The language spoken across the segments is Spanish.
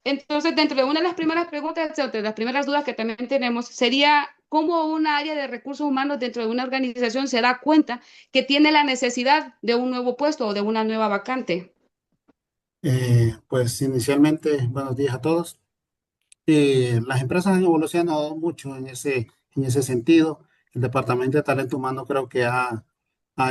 Entonces, dentro de una de las primeras preguntas, o de las primeras dudas que también tenemos, sería cómo una área de recursos humanos dentro de una organización se da cuenta que tiene la necesidad de un nuevo puesto o de una nueva vacante. Pues inicialmente, buenos días a todos. Las empresas han evolucionado mucho en ese sentido. El Departamento de Talento Humano creo que ha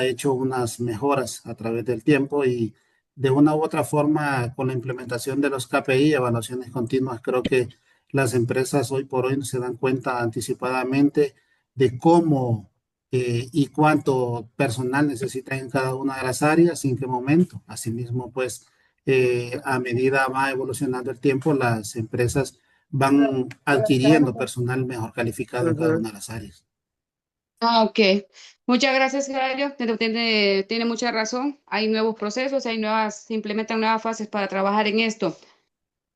hecho unas mejoras a través del tiempo y de una u otra forma con la implementación de los KPI, evaluaciones continuas, creo que las empresas hoy por hoy se dan cuenta anticipadamente de cómo y cuánto personal necesitan en cada una de las áreas y en qué momento. Asimismo, pues a medida va evolucionando el tiempo, las empresas van adquiriendo personal mejor calificado en cada Ujú. una de las áreas. Ah, ok. Muchas gracias, Gario. Tiene mucha razón. Hay nuevos procesos, se implementan nuevas fases para trabajar en esto.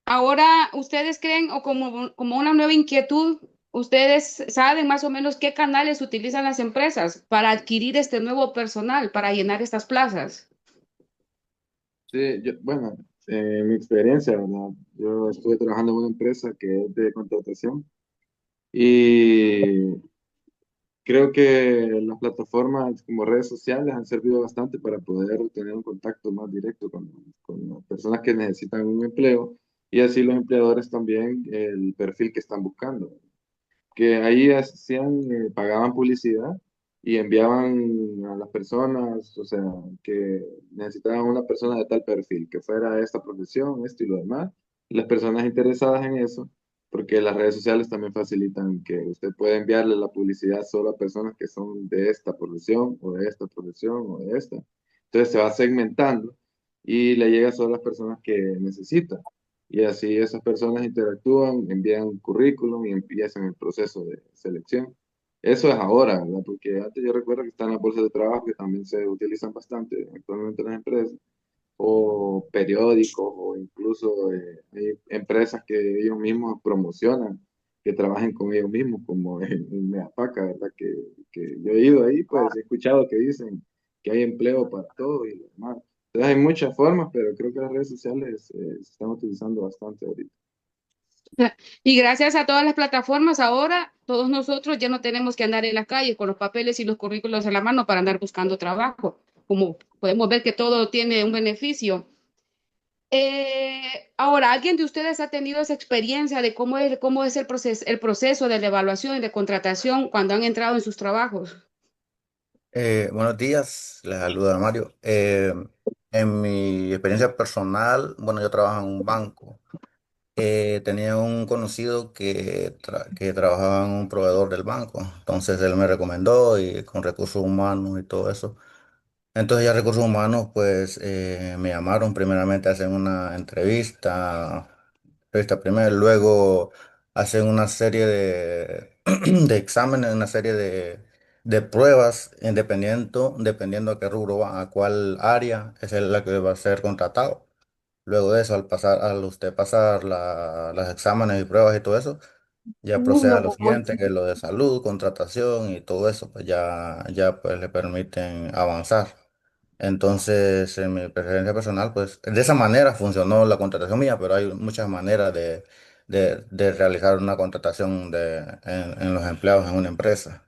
Ahora, ¿ustedes creen, o como una nueva inquietud, ustedes saben más o menos qué canales utilizan las empresas para adquirir este nuevo personal, para llenar estas plazas? Sí, bueno, mi experiencia, ¿verdad? Yo estuve trabajando en una empresa que es de contratación y creo que las plataformas como redes sociales han servido bastante para poder tener un contacto más directo con las personas que necesitan un empleo y así los empleadores también el perfil que están buscando. Que ahí hacían, pagaban publicidad y enviaban a las personas, o sea, que necesitaban una persona de tal perfil, que fuera de esta profesión, esto y lo demás. Y las personas interesadas en eso, porque las redes sociales también facilitan que usted puede enviarle la publicidad solo a personas que son de esta profesión o de esta profesión o de esta. Entonces se va segmentando y le llega solo a las personas que necesitan. Y así esas personas interactúan, envían un currículum y empiezan el proceso de selección. Eso es ahora, ¿verdad? Porque antes yo recuerdo que están las bolsas de trabajo que también se utilizan bastante actualmente en las empresas, o periódicos, o incluso hay empresas que ellos mismos promocionan, que trabajen con ellos mismos, como en Meapaca, ¿verdad? Que yo he ido ahí, pues he escuchado que dicen que hay empleo para todo y lo demás. Entonces hay muchas formas, pero creo que las redes sociales se están utilizando bastante ahorita. Y gracias a todas las plataformas, ahora todos nosotros ya no tenemos que andar en la calle con los papeles y los currículos en la mano para andar buscando trabajo. Como podemos ver que todo tiene un beneficio. Ahora, ¿alguien de ustedes ha tenido esa experiencia de cómo es el proceso de la evaluación y de contratación cuando han entrado en sus trabajos? Buenos días, les saluda Mario. En mi experiencia personal, bueno, yo trabajo en un banco. Tenía un conocido que trabajaba en un proveedor del banco, entonces él me recomendó y con recursos humanos y todo eso. Entonces ya recursos humanos, pues me llamaron primeramente a hacer una entrevista primero, luego hacen una serie de exámenes, una serie de pruebas, dependiendo a qué rubro va, a cuál área es la que va a ser contratado. Luego de eso, al usted pasar los exámenes y pruebas y todo eso, ya procede a lo siguiente, que es lo de salud, contratación y todo eso, pues ya pues le permiten avanzar. Entonces, en mi preferencia personal, pues de esa manera funcionó la contratación mía, pero hay muchas maneras de realizar una contratación en los empleados en una empresa.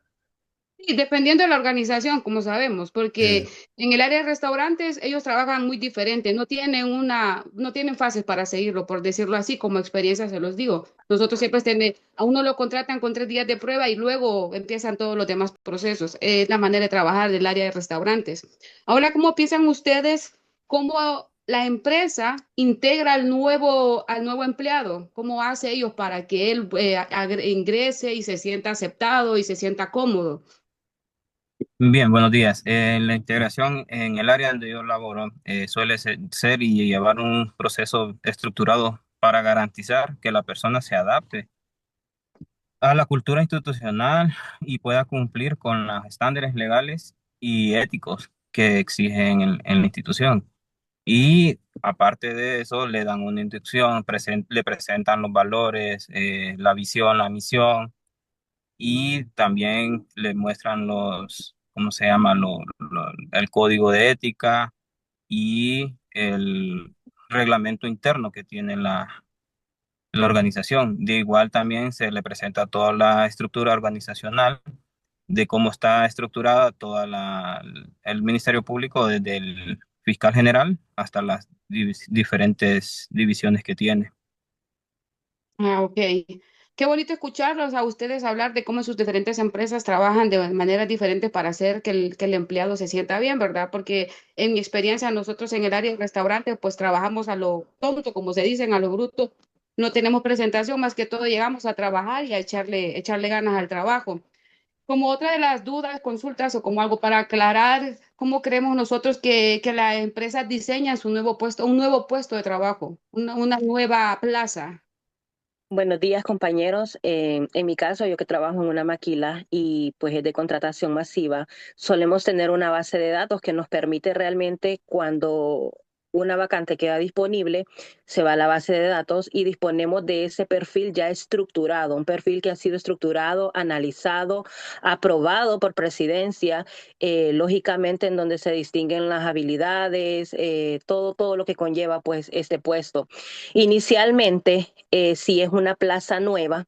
Sí, dependiendo de la organización, como sabemos, porque Sí. en el área de restaurantes ellos trabajan muy diferente, no tienen fases para seguirlo, por decirlo así, como experiencia se los digo. Nosotros siempre a uno lo contratan con 3 días de prueba y luego empiezan todos los demás procesos. Es la manera de trabajar del área de restaurantes. Ahora, ¿cómo piensan ustedes cómo la empresa integra al nuevo empleado? ¿Cómo hace ellos para que él ingrese y se sienta aceptado y se sienta cómodo? Bien, buenos días. La integración en el área donde yo laboro suele ser y llevar un proceso estructurado para garantizar que la persona se adapte a la cultura institucional y pueda cumplir con los estándares legales y éticos que exigen en la institución. Y aparte de eso, le dan una inducción, le presentan los valores, la visión, la misión y también le muestran ¿cómo se llama? El código de ética y el reglamento interno que tiene la organización. De igual también se le presenta toda la estructura organizacional de cómo está estructurada el Ministerio Público, desde el fiscal general hasta las diferentes divisiones que tiene. Ah, ok. Qué bonito escucharlos a ustedes hablar de cómo sus diferentes empresas trabajan de maneras diferentes para hacer que el empleado se sienta bien, ¿verdad? Porque en mi experiencia, nosotros en el área de restaurante, pues trabajamos a lo tonto, como se dicen, a lo bruto. No tenemos presentación, más que todo llegamos a trabajar y a echarle ganas al trabajo. Como otra de las dudas, consultas o como algo para aclarar, ¿cómo creemos nosotros que las empresas diseñan su nuevo puesto, un nuevo puesto de trabajo, una nueva plaza? Buenos días, compañeros. En mi caso, yo que trabajo en una maquila y pues es de contratación masiva, solemos tener una base de datos que nos permite realmente cuando una vacante queda disponible, se va a la base de datos y disponemos de ese perfil ya estructurado, un perfil que ha sido estructurado, analizado, aprobado por presidencia, lógicamente en donde se distinguen las habilidades, todo lo que conlleva pues este puesto. Inicialmente, si es una plaza nueva,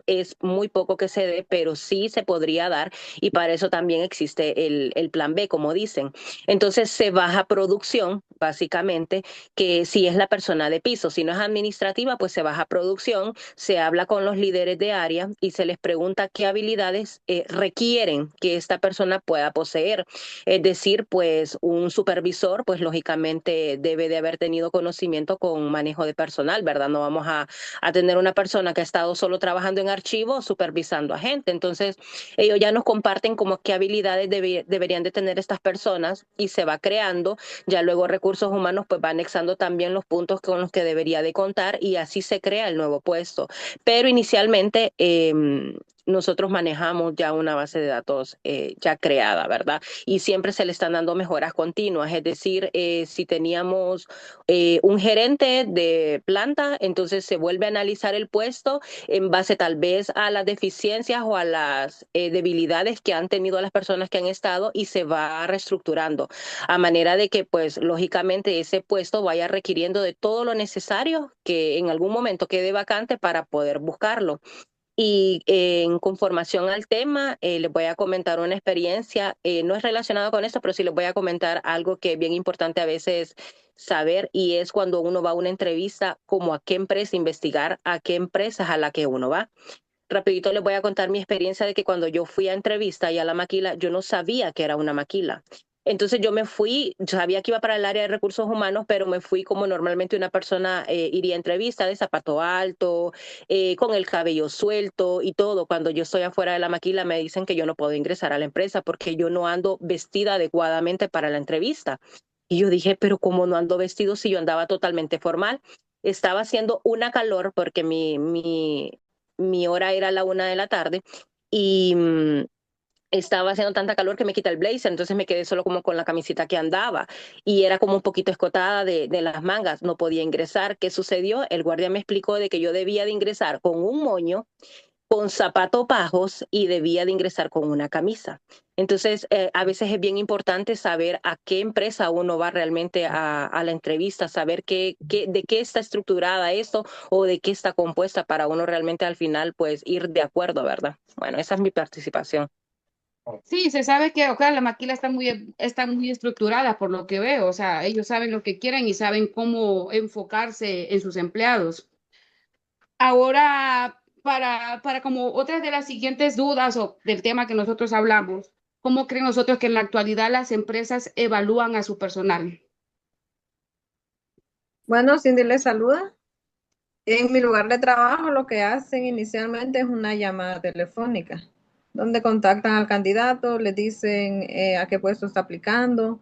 es muy poco que se dé, pero sí se podría dar y para eso también existe el plan B, como dicen. Entonces se baja producción, básicamente, que si es la persona de piso, si no es administrativa, pues se baja producción, se habla con los líderes de área y se les pregunta qué habilidades requieren que esta persona pueda poseer. Es decir, pues un supervisor, pues lógicamente debe de haber tenido conocimiento con manejo de personal, ¿verdad? No vamos a tener una persona que ha estado solo trabajando en archivos supervisando a gente. Entonces, ellos ya nos comparten como qué habilidades deberían de tener estas personas y se va creando. Ya luego recursos humanos pues va anexando también los puntos con los que debería de contar y así se crea el nuevo puesto. Pero inicialmente nosotros manejamos ya una base de datos ya creada, ¿verdad? Y siempre se le están dando mejoras continuas, es decir, si teníamos un gerente de planta, entonces se vuelve a analizar el puesto en base tal vez a las deficiencias o a las debilidades que han tenido las personas que han estado y se va reestructurando a manera de que pues lógicamente ese puesto vaya requiriendo de todo lo necesario que en algún momento quede vacante para poder buscarlo. Y en conformación al tema, les voy a comentar una experiencia, no es relacionado con esto, pero sí les voy a comentar algo que es bien importante a veces saber y es cuando uno va a una entrevista, como a qué empresa investigar, a qué empresas a la que uno va. Rapidito les voy a contar mi experiencia de que cuando yo fui a entrevista y a la maquila, yo no sabía que era una maquila. Entonces yo me fui, sabía que iba para el área de recursos humanos, pero me fui como normalmente una persona iría a entrevista de zapato alto, con el cabello suelto y todo. Cuando yo estoy afuera de la maquila me dicen que yo no puedo ingresar a la empresa porque yo no ando vestida adecuadamente para la entrevista. Y yo dije, pero ¿cómo no ando vestido si yo andaba totalmente formal? Estaba haciendo una calor porque mi hora era la 1 de la tarde y estaba haciendo tanta calor que me quita el blazer, entonces me quedé solo como con la camiseta que andaba y era como un poquito escotada de las mangas, no podía ingresar. ¿Qué sucedió? El guardia me explicó de que yo debía de ingresar con un moño, con zapatos bajos y debía de ingresar con una camisa. Entonces, a veces es bien importante saber a qué empresa uno va realmente a la entrevista, saber de qué está estructurada esto o de qué está compuesta para uno realmente al final pues ir de acuerdo, ¿verdad? Bueno, esa es mi participación. Sí, se sabe que, o sea, la maquila está muy estructurada por lo que veo, o sea, ellos saben lo que quieren y saben cómo enfocarse en sus empleados. Ahora, para como otras de las siguientes dudas o del tema que nosotros hablamos, ¿cómo creen nosotros que en la actualidad las empresas evalúan a su personal? Bueno, Cindy les saluda. En mi lugar de trabajo lo que hacen inicialmente es una llamada telefónica, donde contactan al candidato, le dicen a qué puesto está aplicando,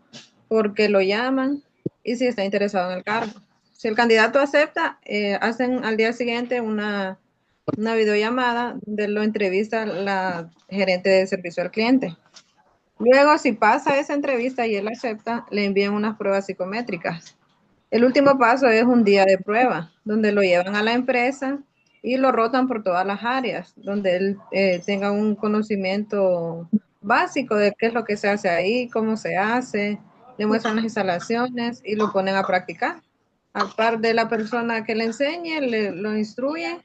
por qué lo llaman y si está interesado en el cargo. Si el candidato acepta, hacen al día siguiente una videollamada donde lo entrevista la gerente de servicio al cliente. Luego, si pasa esa entrevista y él acepta, le envían unas pruebas psicométricas. El último paso es un día de prueba, donde lo llevan a la empresa y lo rotan por todas las áreas, donde él tenga un conocimiento básico de qué es lo que se hace ahí, cómo se hace, le muestran las instalaciones y lo ponen a practicar. al par de la persona que le enseñe, lo instruye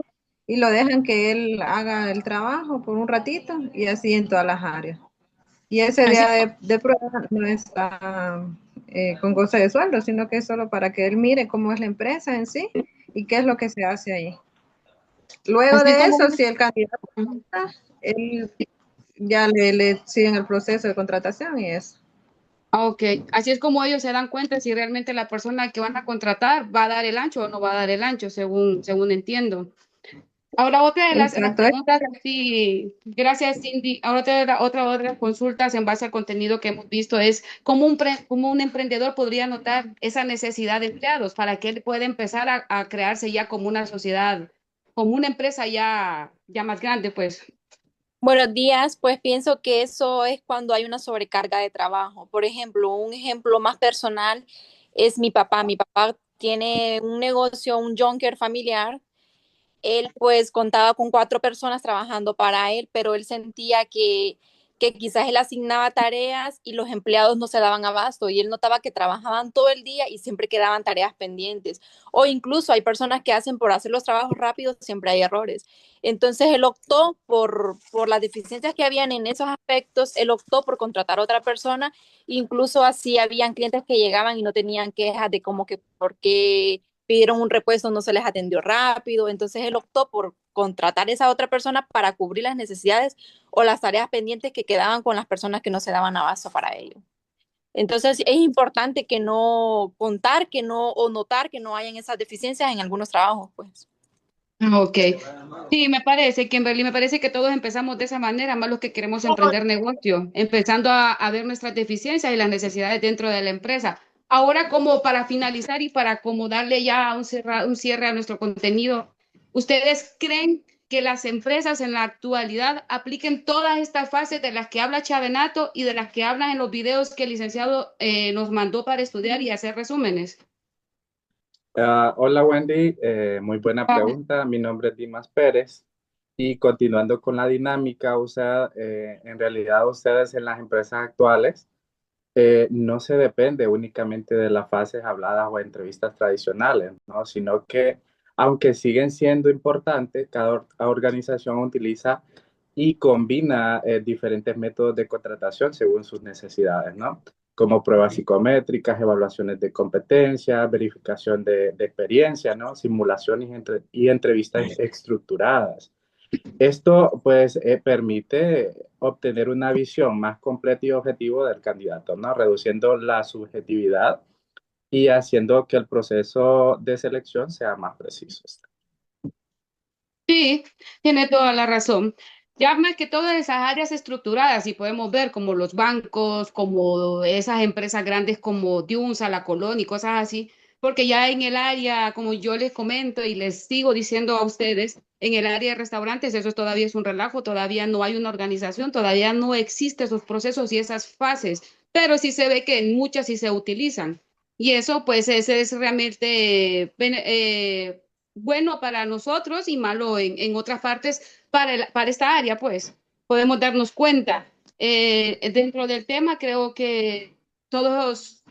y lo dejan que él haga el trabajo por un ratito y así en todas las áreas. Y ese Así, día de prueba no está con goce de sueldo, sino que es solo para que él mire cómo es la empresa en sí y qué es lo que se hace ahí. Luego así de como... eso, si el candidato Ujú. está, él ya le siguen el proceso de contratación y eso. Ok, así es como ellos se dan cuenta si realmente la persona que van a contratar va a dar el ancho o no va a dar el ancho, según entiendo. Ahora, otra de las Exacto. preguntas, sí, gracias Cindy. Ahora otra consultas en base al contenido que hemos visto es cómo un emprendedor podría notar esa necesidad de empleados para que él pueda empezar a crearse ya como una sociedad, como una empresa ya más grande, pues. Buenos días, pues pienso que eso es cuando hay una sobrecarga de trabajo. Por ejemplo, un ejemplo más personal es mi papá. Mi papá tiene un negocio, un junker familiar. Él pues contaba con 4 personas trabajando para él, pero él sentía que quizás él asignaba tareas y los empleados no se daban abasto y él notaba que trabajaban todo el día y siempre quedaban tareas pendientes. O incluso hay personas que hacen por hacer los trabajos rápidos, siempre hay errores. Entonces él optó por las deficiencias que habían en esos aspectos, él optó por contratar a otra persona, incluso así habían clientes que llegaban y no tenían quejas de como que por qué pidieron un repuesto, no se les atendió rápido, entonces él optó por contratar a esa otra persona para cubrir las necesidades o las tareas pendientes que quedaban con las personas que no se daban abasto para ello. Entonces es importante que no contar que no o notar que no hayan esas deficiencias en algunos trabajos, pues. Ok, sí, me parece, Kimberly, me parece que todos empezamos de esa manera, más los que queremos emprender negocio, empezando a ver nuestras deficiencias y las necesidades dentro de la empresa. Ahora, como para finalizar y para como darle ya un cierre a nuestro contenido, ¿ustedes creen que las empresas en la actualidad apliquen todas estas fases de las que habla Chavenato y de las que hablan en los videos que el licenciado nos mandó para estudiar y hacer resúmenes? Hola Wendy, muy buena pregunta. Mi nombre es Dimas Pérez y continuando con la dinámica, o sea, en realidad ustedes en las empresas actuales no se depende únicamente de las fases habladas o entrevistas tradicionales, ¿no? Sino que aunque siguen siendo importantes, cada organización utiliza y combina diferentes métodos de contratación según sus necesidades, ¿no? Como pruebas psicométricas, evaluaciones de competencia, verificación de experiencia, ¿no? Simulaciones y entrevistas estructuradas. Esto, pues, permite obtener una visión más completa y objetiva del candidato, ¿no? Reduciendo la subjetividad y haciendo que el proceso de selección sea más preciso. Sí, tiene toda la razón. Ya más que todas esas áreas estructuradas, y podemos ver como los bancos, como esas empresas grandes como Diunsa, La Colón y cosas así, porque ya en el área, como yo les comento y les sigo diciendo a ustedes, en el área de restaurantes eso todavía es un relajo, todavía no hay una organización, todavía no existen esos procesos y esas fases, pero sí se ve que en muchas sí se utilizan. Y eso, pues, ese es realmente bueno para nosotros y malo en otras partes para esta área, pues podemos darnos cuenta. Dentro del tema, creo que todos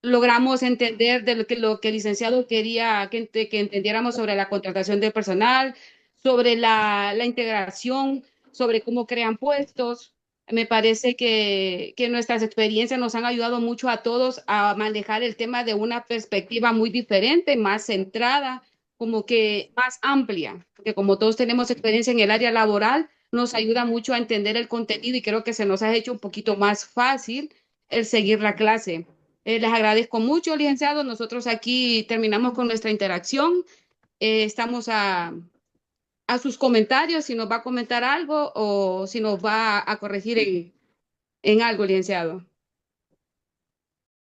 logramos entender de lo que el licenciado quería que entendiéramos sobre la contratación del personal, sobre la integración, sobre cómo crean puestos. Me parece que nuestras experiencias nos han ayudado mucho a todos a manejar el tema de una perspectiva muy diferente, más centrada, como que más amplia, porque como todos tenemos experiencia en el área laboral, nos ayuda mucho a entender el contenido y creo que se nos ha hecho un poquito más fácil el seguir la clase. Les agradezco mucho, licenciado. Nosotros aquí terminamos con nuestra interacción. Estamos a sus comentarios, si nos va a comentar algo o si nos va a corregir en algo, licenciado.